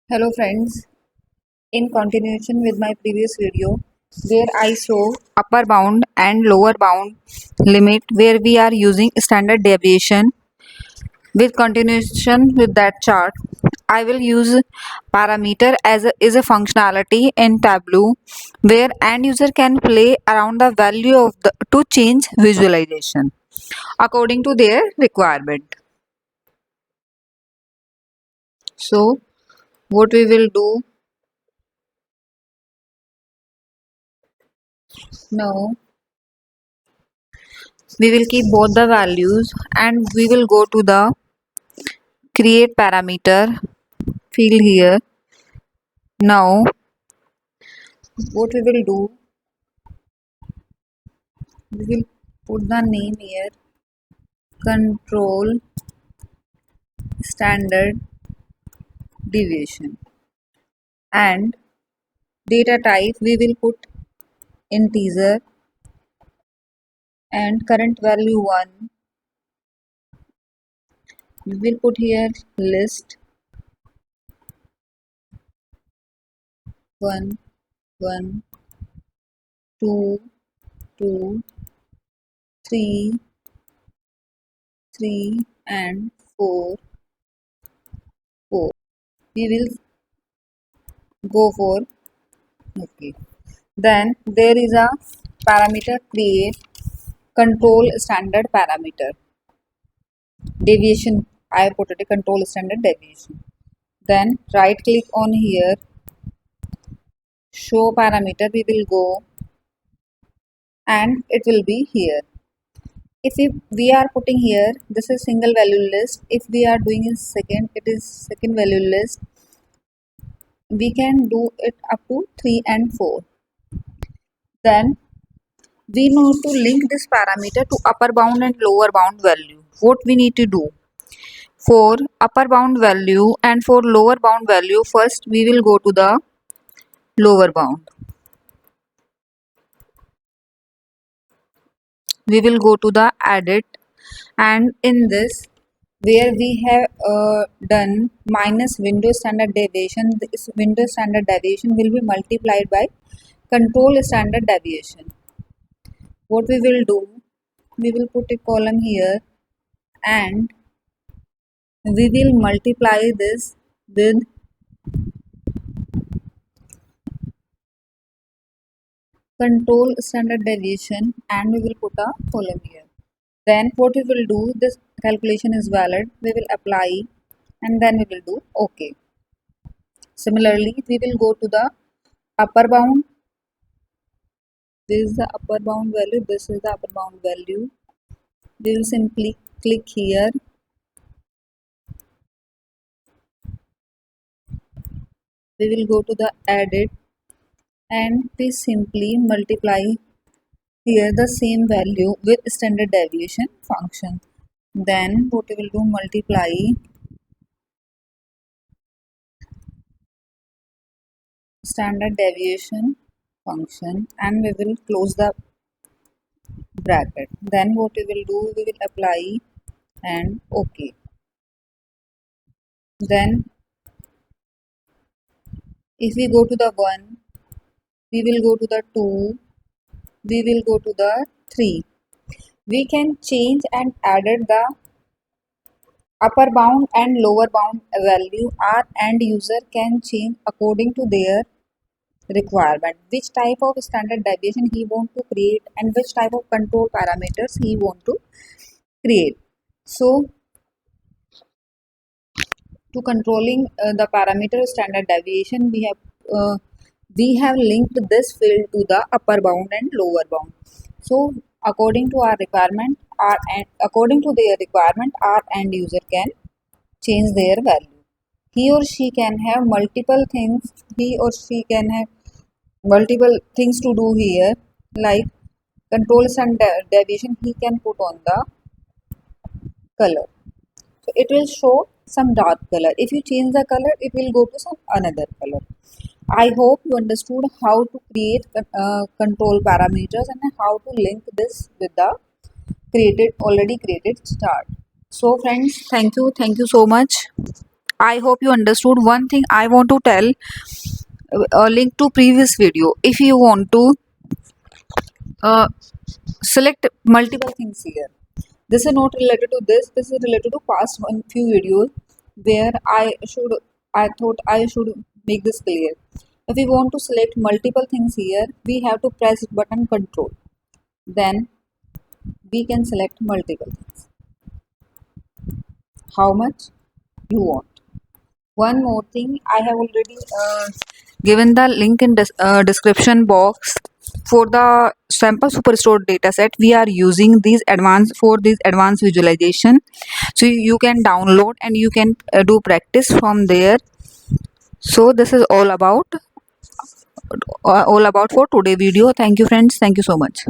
Hello friends, in continuation with my previous video where I show upper bound and lower bound limit where we are using standard deviation. With continuation with that chart, I will use parameter as is a functionality in Tableau where end user can play around the value of the to change visualization according to their requirement. So what we will do now, we will keep both the values and we will go to the create parameter field here. Now what we will do, we will put the name here, control standard deviation, and data type we will put integer and current value 1. We will put here list 1 1 2 2 3 3 and 4 4. We will go for okay. Then there is a parameter create control standard parameter deviation. I put it a control standard deviation. Then right click on here, show parameter. We will go and it will be here. If we are putting here, this is single value list. If we are doing in second, it is second value list. We can do it up to 3 and 4. Then we need to link this parameter to upper bound and lower bound value. What we need to do? For upper bound value and for lower bound value, first we will go to the lower bound. We will go to the edit, and in this where we have done minus window standard deviation, this window standard deviation will be multiplied by control standard deviation. What we will do, we will put a column here and we will multiply this with control standard deviation and we will put a column here. Then what we will do, this calculation is valid, we will apply and then we will do OK. Similarly, we will go to the upper bound. This is the upper bound value, this is the upper bound value. We will simply click here. We will go to the edit and we simply multiply here the same value with standard deviation function. Then what we will do, multiply standard deviation function and we will close the bracket. Then what we will do, we will apply and OK. Then if we go to the 1, we will go to the 2, we will go to the 3. We can change and added the upper bound and lower bound value. Our end user can change according to their requirement, which type of standard deviation he want to create and which type of control parameters he want to create. So to controlling the parameter standard deviation, we have linked this field to the upper bound and lower bound. So according to our requirement, according to their requirement, our end user can change their value. He or she can have multiple things. He or she can have multiple things to do here, like control standard deviation. He can put on the color. So it will show some dark color. If you change the color, it will go to some another color. I hope you understood how to create control parameters and how to link this with the already created chart. So friends, thank you so much. I hope you understood. One thing I want to tell, a link to previous video. If you want to uh, select multiple things here. This is not related to this. This is related to past one few videos where I thought I should make this clear. If we want to select multiple things here, we have to press button control. Then we can select multiple things. How much you want. One more thing, I have already given the link in description box for the sample superstore dataset. We are using these advanced visualization, so you can download and you can do practice from there. So this is all about for today video. Thank you friends. Thank you so much.